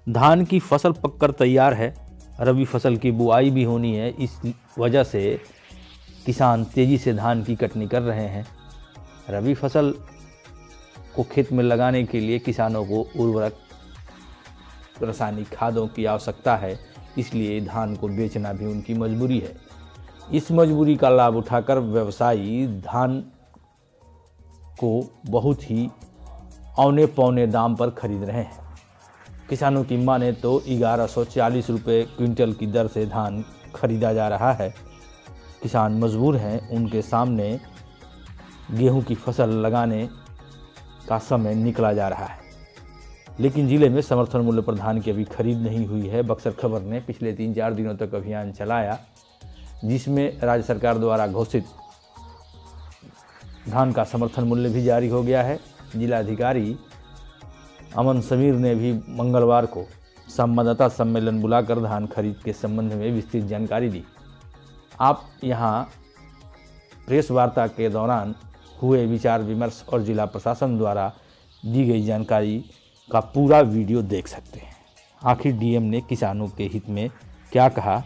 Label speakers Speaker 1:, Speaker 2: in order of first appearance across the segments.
Speaker 1: धान की फसल पककर तैयार है, रबी फसल की बुआई भी होनी है। इस वजह से किसान तेज़ी से धान की कटनी कर रहे हैं। रबी फसल को खेत में लगाने के लिए किसानों को उर्वरक, रासायनिक खादों की आवश्यकता है, इसलिए धान को बेचना भी उनकी मजबूरी है। इस मजबूरी का लाभ उठाकर व्यवसायी धान को बहुत ही औने पौने दाम पर खरीद रहे हैं। किसानों की माने तो 1140 रुपये क्विंटल की दर से धान खरीदा जा रहा है। किसान मजबूर हैं, उनके सामने गेहूं की फसल लगाने का समय निकला जा रहा है, लेकिन जिले में समर्थन मूल्य पर धान की अभी खरीद नहीं हुई है। बक्सर खबर ने पिछले 3-4 दिनों तक अभियान चलाया, जिसमें राज्य सरकार द्वारा घोषित धान का समर्थन मूल्य भी जारी हो गया है। जिलाधिकारी अमन समीर ने भी मंगलवार को संवाददाता सम्मेलन बुलाकर धान खरीद के संबंध में विस्तृत जानकारी दी। आप यहाँ प्रेस वार्ता के दौरान हुए विचार विमर्श और जिला प्रशासन द्वारा दी गई जानकारी का पूरा वीडियो देख सकते हैं। आखिर डीएम ने किसानों के हित में क्या कहा,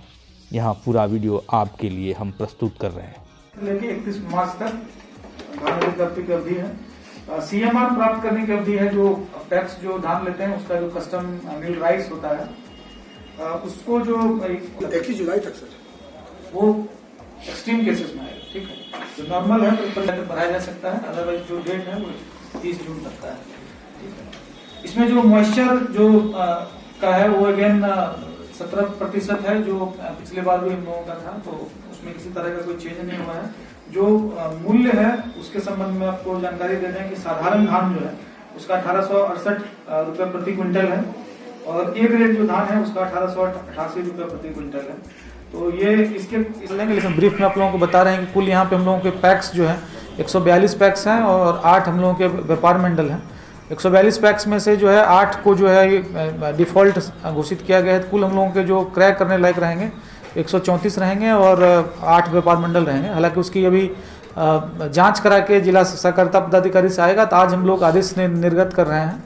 Speaker 1: यहाँ पूरा वीडियो आपके लिए हम प्रस्तुत कर रहे हैं।
Speaker 2: लेके 31 मार्च तक धान खरीदी की अवधि है। सीएमआर प्राप्त करने की अवधि है। जो टैक्स जो धान लेते हैं उसका जो कस्टम मिल राइस होता है, उसको जो
Speaker 3: 31 जुलाई तक सर
Speaker 2: वो एक्सट्रीम केसेस में है। ठीक है, जो नॉर्मल है तो ऊपर बढ़ाया जा सकता है, अदरवाइज जो डेट है वो 30 जून तक का है। ठीक है, इसमें जो मॉइस्चर जो का है वो अगेन 17% है, जो पिछले बार भी हम लोगों का था, तो उसमें किसी तरह का कोई चेंज नहीं हुआ है। जो मूल्य है उसके संबंध में आपको जानकारी दे दें कि साधारण धान जो है उसका 1868 रुपये प्रति क्विंटल है, और ए ग्रेड जो धान है उसका 1888 रुपये प्रति क्विंटल है। तो ये इसके लेकिन ब्रीफ में आप लोगों को बता रहे हैं कि कुल यहाँ पे हम लोगों के पैक्स जो है 142 पैक्स हैं और 8 हम लोगों के व्यापार मंडल हैं। 142 पैक्स में से जो है 8 को जो है डिफ़ॉल्ट घोषित किया गया है। कुल हम लोगों के जो क्रय करने लायक रहेंगे 134 रहेंगे और 8 व्यापार मंडल रहेंगे। हालांकि उसकी अभी जांच करा के जिला सहकारिता पदाधिकारी से आएगा, तो आज हम लोग आदेश निर्गत कर रहे हैं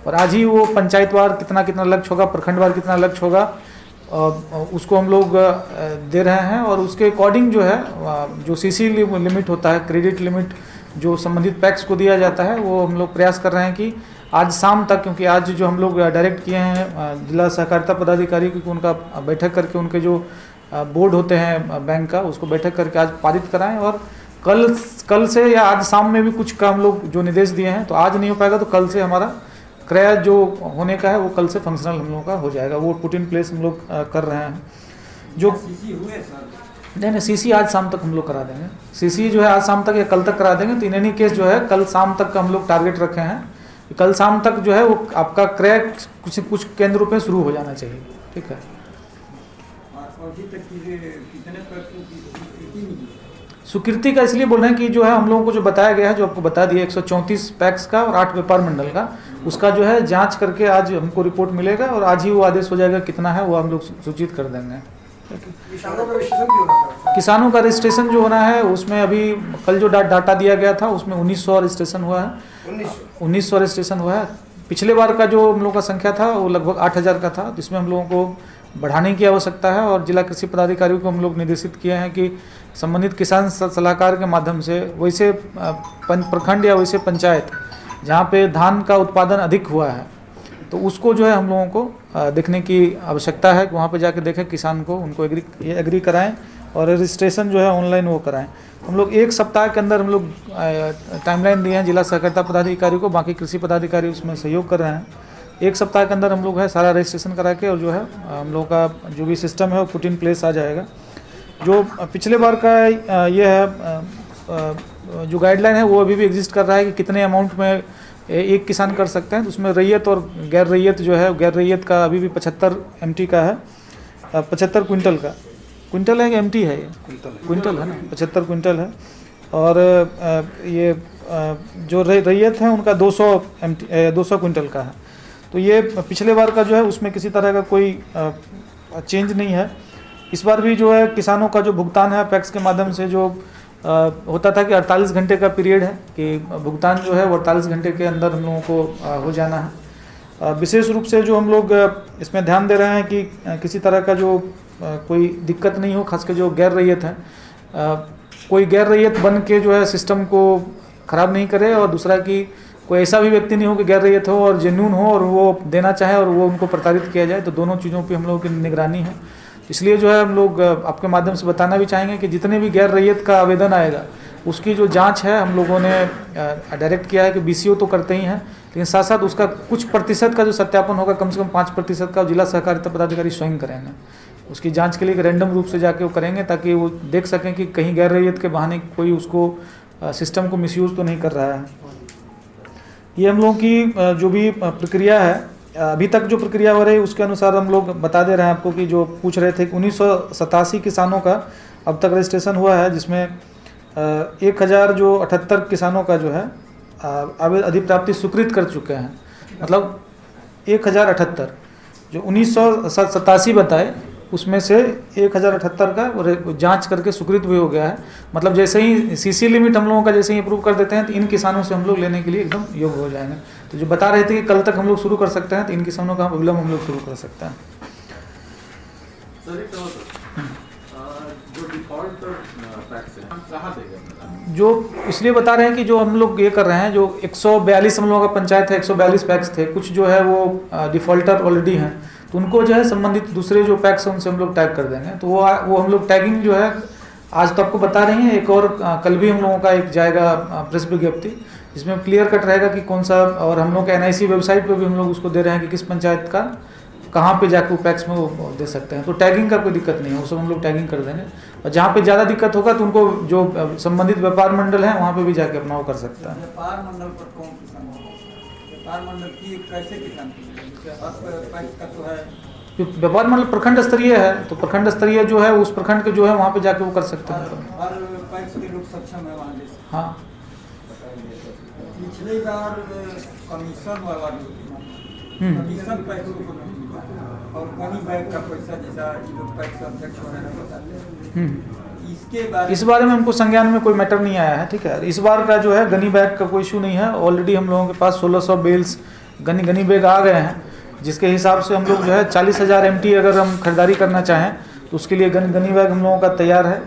Speaker 2: और आज ही वो पंचायतवार कितना लक्ष्य होगा, प्रखंडवार कितना लक्ष्य होगा, उसको हम लोग दे रहे हैं। और उसके अकॉर्डिंग जो है जो सीसी लिमिट होता है, क्रेडिट लिमिट जो संबंधित पैक्स को दिया जाता है, वो हम लोग प्रयास कर रहे हैं कि आज शाम तक, क्योंकि आज जो हम लोग डायरेक्ट किए हैं जिला सहकारिता पदाधिकारी, क्योंकि उनका बैठक करके उनके जो बोर्ड होते हैं बैंक का, उसको बैठक करके आज पारित कराएं। और कल से या आज शाम में भी कुछ का हम लोग जो निर्देश दिए हैं, तो आज नहीं हो पाएगा तो कल से हमारा क्रय जो होने का है वो कल से फंक्शनल हम लोगों का हो जाएगा। वो पुट इन प्लेस हम लोग कर रहे हैं। जो नहीं सीसी आज शाम तक हम लोग करा देंगे। सीसी जो है आज शाम तक या कल तक करा देंगे। तो इन एनी केस जो है कल शाम तक का हम लोग टारगेट रखे हैं। कल शाम तक जो है वो आपका क्रय कुछ केंद्रों पे शुरू हो जाना चाहिए। ठीक है, स्वीकृति का इसलिए बोल रहे हैं कि जो है हम लोगों को जो बताया गया है, जो आपको बता दिया 134 पैक्स का और 8 व्यापार मंडल का, उसका जो है जांच करके आज हमको रिपोर्ट मिलेगा और आज ही वो आदेश हो जाएगा कितना है, वो हम लोग सूचित कर देंगे। किसानों का रजिस्ट्रेशन जो होना है उसमें अभी कल जो डाटा दिया गया था उसमें 1900 रजिस्ट्रेशन हुआ है। 1900 रजिस्ट्रेशन हुआ है। पिछले बार का जो हम लोगों का संख्या था वो लगभग 8000 का था, जिसमें हम लोगों को बढ़ाने की आवश्यकता है। और जिला कृषि पदाधिकारियों को हम लोग निर्देशित किए हैं कि संबंधित किसान सलाहकार के माध्यम से वैसे प्रखंड या वैसे पंचायत जहाँ पे धान का उत्पादन अधिक हुआ है, तो उसको जो है हम लोगों को देखने की आवश्यकता है कि वहाँ पे जाके देखें किसान को, उनको एग्री कराएं और रजिस्ट्रेशन जो है ऑनलाइन वो कराएं। हम लोग 1 सप्ताह के अंदर हम लोग टाइमलाइन दिए हैं जिला सहकारिता पदाधिकारी को, बाकी कृषि पदाधिकारी उसमें सहयोग कर रहे हैं। 1 सप्ताह के अंदर हम लोग है सारा रजिस्ट्रेशन करा के और जो है हम लोग का जो भी सिस्टम है वो पुट इन प्लेस आ जाएगा। जो पिछले बार का ये है जो गाइडलाइन है वो अभी भी एग्जिस्ट कर रहा है कि कितने अमाउंट में एक किसान कर सकते हैं। तो उसमें रैयत और गैर रैयत जो है, गैर रैयत का अभी भी 75 MT का है, 75 क्विंटल का। क्विंटल है कि MT है? ये क्विंटल है ना, 75 क्विंटल है। और ये जो रैयत है उनका 200 क्विंटल का है। तो ये पिछले बार का जो है उसमें किसी तरह का कोई चेंज नहीं है। इस बार भी जो है किसानों का जो भुगतान है पैक्स के माध्यम से जो होता था कि 48 घंटे का पीरियड है कि भुगतान जो है वो 48 घंटे के अंदर हम लोगों को हो जाना है। विशेष रूप से जो हम लोग इसमें ध्यान दे रहे हैं कि किसी तरह का जो कोई दिक्कत नहीं हो, खास कर जो गैर रैयत है, कोई गैर रैयत बन के जो है सिस्टम को ख़राब नहीं करे, और दूसरा कि कोई ऐसा भी व्यक्ति नहीं हो कि गैर रैयत हो और जेन्युइन हो और वो देना चाहे और वो उनको प्रताड़ित किया जाए। तो दोनों चीज़ों पे हम लोगों की निगरानी है। इसलिए जो है हम लोग आपके माध्यम से बताना भी चाहेंगे कि जितने भी गैर रैयत का आवेदन आएगा उसकी जो जांच है हम लोगों ने डायरेक्ट किया है कि बीसीओ तो करते ही हैं, लेकिन साथ साथ उसका कुछ प्रतिशत का जो सत्यापन होगा, कम से कम 5% का जिला सहकारिता पदाधिकारी स्वयं करेंगे। उसकी जांच के लिए रैंडम रूप से जाके वो करेंगे ताकि वो देख सकें कि कहीं गैर रैयत के बहाने कोई उसको सिस्टम को मिसयूज़ तो नहीं कर रहा है। ये हम लोगों की जो भी प्रक्रिया है, अभी तक जो प्रक्रिया हो रही है उसके अनुसार हम लोग बता दे रहे हैं आपको कि जो पूछ रहे थे कि 1987 किसानों का अब तक रजिस्ट्रेशन हुआ है, जिसमें 1078 किसानों का जो है अधिप्राप्ति स्वीकृत कर चुके हैं। मतलब 1078 जो 1987 बताए उसमें से 1078 का जांच करके स्वीकृत भी हो गया है। मतलब जैसे ही सीसी लिमिट हम लोगों का जैसे ही अप्रूव कर देते हैं तो इन किसानों से हम लोग लेने के लिए एकदम योग्य हो जाएंगे। तो जो बता रहे थे कि कल तक हम लोग शुरू कर सकते हैं, तो इन किसानों का अविलंब हम लोग शुरू कर सकते हैं।
Speaker 4: जो डिफॉल्ट टैक्स है हम कहाँ देंगे?
Speaker 2: जो इसलिए बता रहे हैं कि जो हम लोग ये कर रहे हैं, जो 142 हम लोगों का पंचायत है, 142 पैक्स थे, कुछ जो है वो डिफॉल्टर ऑलरेडी हैं, तो उनको जो है संबंधित दूसरे जो पैक्स हैं उनसे हम लोग टैग कर देंगे। तो वो हम लोग टैगिंग जो है आज तो आपको बता रही हैं, एक और कल भी हम लोगों का एक जाएगा प्रेस विज्ञप्ति, जिसमें क्लियर कट रहेगा कि कौन सा, और हम लोग NIC वेबसाइट पर भी हम लोग उसको दे रहे हैं कि किस पंचायत का कहाँ पे जाकर वो पैक्स में वो दे सकते हैं। तो टैगिंग का कोई दिक्कत नहीं है, वो सब हम लोग टैगिंग कर देंगे। और जहाँ पे ज़्यादा दिक्कत होगा तो उनको जो संबंधित व्यापार मंडल है वहाँ पे भी जाके अपना वो कर सकता है।
Speaker 5: व्यापार मंडल पर कौन किसान होगा? व्यापार मंडल की कैसे किसान का तो है,
Speaker 2: व्यापार मंडल प्रखंड स्तरीय है, तो प्रखंड स्तरीय जो है उस प्रखंड के जो है वहाँ पे जाके वो कर सकते हैं।
Speaker 5: हर पैक्स के लोग सक्षम है वहाँ जैसे।
Speaker 2: हाँ,
Speaker 5: पिछली बार कमीशन वाला कमीशन पैसे को नहीं मिला, और गनी बैग का पैसा जैसा लोग पैक्स अध्यक्ष वगैरह बताते हैं, इसके बारे
Speaker 2: इस बारे में हमको संज्ञान में कोई मैटर नहीं आया है। ठीक है, इस बार का जो है गनी बैग का कोई इशू नहीं है। ऑलरेडी हम लोगों के पास 1600 बेल्स गनी बैग आ गए हैं, जिसके हिसाब से हम लोग जो है 40,000 MT अगर हम खरीदारी करना चाहें तो उसके लिए गनी बैग हम लोगों का तैयार है।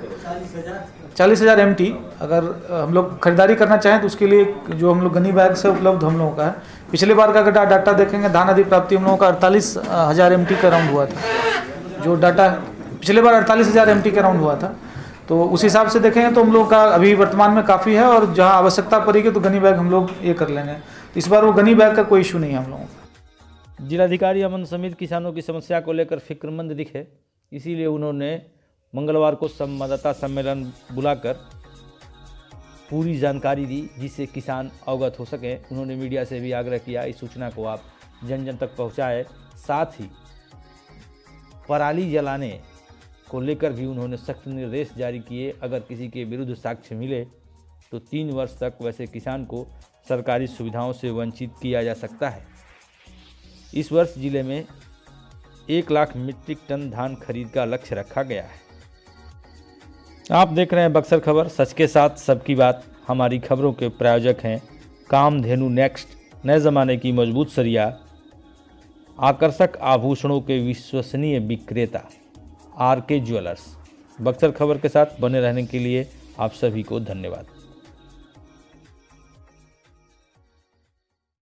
Speaker 2: 40,000 MT अगर हम लोग खरीदारी करना चाहें तो उसके लिए जो हम लोग गनी बैग से उपलब्ध हम लोगों का है। पिछले बार का अगर डाटा देखेंगे, धान अधिप्राप्ति हम लोगों का 48,000 MT का राउंड हुआ था। जो डाटा पिछले बार 48,000 MT का राउंड हुआ था, तो उस हिसाब से देखेंगे तो हम लोग का अभी वर्तमान में काफ़ी है, और जहाँ आवश्यकता पड़ेगी तो गनी बैग हम लोग ये कर लेंगे। तो इस बार वो गनी बैग का कोई इशू नहीं है हम लोगों का।
Speaker 1: जिलाधिकारी अमन समित किसानों की समस्या को लेकर फिक्रमंद दिखे, इसीलिए उन्होंने मंगलवार को संवाददाता सम्मेलन बुलाकर पूरी जानकारी दी, जिससे किसान अवगत हो सकें। उन्होंने मीडिया से भी आग्रह किया इस सूचना को आप जन जन तक पहुंचाएं। साथ ही पराली जलाने को लेकर भी उन्होंने सख्त निर्देश जारी किए। अगर किसी के विरुद्ध साक्ष्य मिले तो 3 वर्ष तक वैसे किसान को सरकारी सुविधाओं से वंचित किया जा सकता है। इस वर्ष जिले में 1 लाख मीट्रिक टन धान खरीद का लक्ष्य रखा गया है। आप देख रहे हैं बक्सर खबर, सच के साथ सबकी बात। हमारी खबरों के प्रायोजक हैं कामधेनु नेक्स्ट, नए ज़माने की मजबूत सरिया, आकर्षक आभूषणों के विश्वसनीय विक्रेता RK ज्वेलर्स। बक्सर खबर के साथ बने रहने के लिए आप सभी को धन्यवाद।